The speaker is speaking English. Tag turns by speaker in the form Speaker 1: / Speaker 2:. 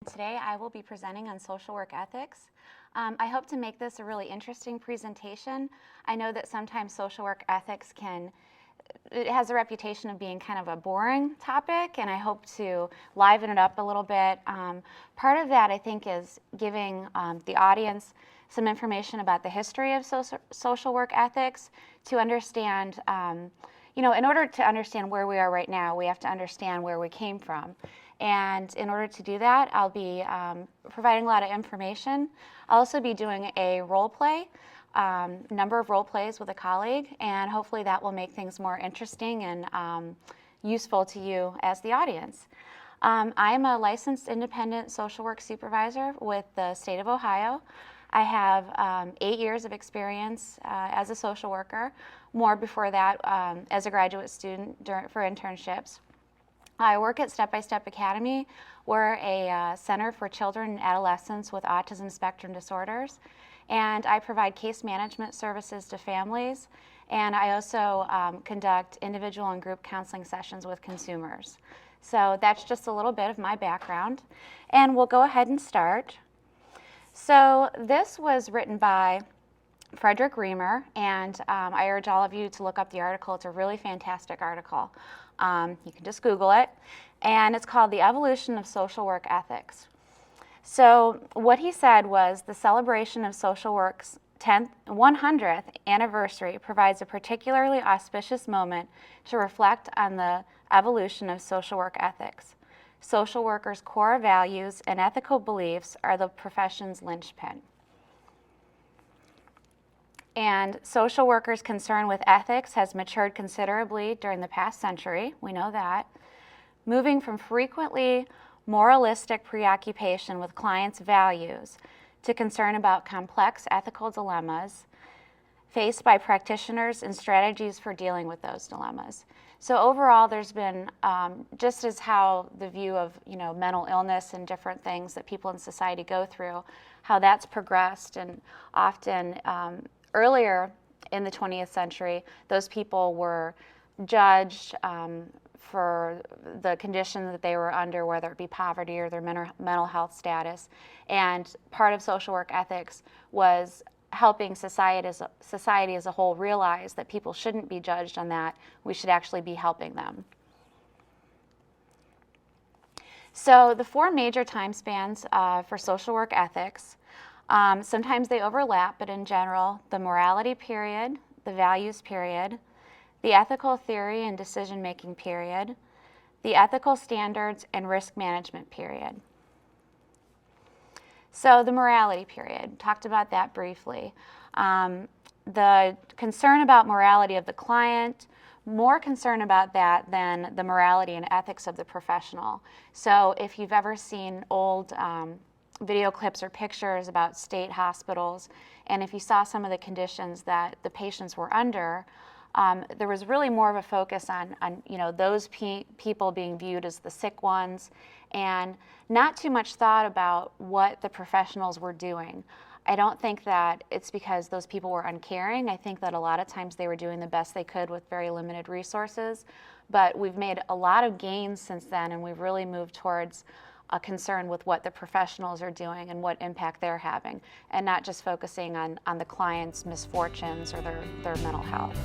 Speaker 1: Today I will be presenting on social work ethics. I hope to make this a really interesting presentation. I know that sometimes social work ethics it has a reputation of being kind of a boring topic, and I hope to liven it up a little bit. Part of that, I think, is giving the audience some information about the history of social work ethics to understand, in order to understand where we are right now, we have to understand where we came from. And in order to do that, I'll be providing a lot of information. I'll also be doing a role play, number of role plays with a colleague, and hopefully that will make things more interesting and useful to you as the audience. I'm a licensed independent social work supervisor with the state of Ohio. I have 8 years of experience as a social worker, more before that as a graduate student for internships. I work at Step by Step Academy. We're a center for children and adolescents with autism spectrum disorders, and I provide case management services to families, and I also conduct individual and group counseling sessions with consumers. So that's just a little bit of my background, and we'll go ahead and start. So this was written by Frederick Reamer, and I urge all of you to look up the article. It's a really fantastic article. You can just Google it, and it's called The Evolution of Social Work Ethics. So what he said was the celebration of social work's 100th anniversary provides a particularly auspicious moment to reflect on the evolution of social work ethics. Social workers' core values and ethical beliefs are the profession's linchpin. And social workers' concern with ethics has matured considerably during the past century, we know that, moving from frequently moralistic preoccupation with clients' values to concern about complex ethical dilemmas faced by practitioners and strategies for dealing with those dilemmas. So overall, there's been, just as how the view of mental illness and different things that people in society go through, how that's progressed, and often earlier in the 20th century, those people were judged for the condition that they were under, whether it be poverty or their mental health status. And part of social work ethics was helping society as a whole realize that people shouldn't be judged on that. We should actually be helping them. So the 4 major time spans for social work ethics, sometimes they overlap, but in general, the morality period, the values period, the ethical theory and decision-making period, the ethical standards and risk management period. So the morality period, talked about that briefly. The concern about morality of the client, more concern about that than the morality and ethics of the professional. So if you've ever seen old video clips or pictures about state hospitals, and if you saw some of the conditions that the patients were under, there was really more of a focus on those people being viewed as the sick ones, and not too much thought about what the professionals were doing. I don't think that it's because those people were uncaring. I think that a lot of times they were doing the best they could with very limited resources, but we've made a lot of gains since then, and we've really moved towards a concern with what the professionals are doing and what impact they're having, and not just focusing on the client's misfortunes or their mental health.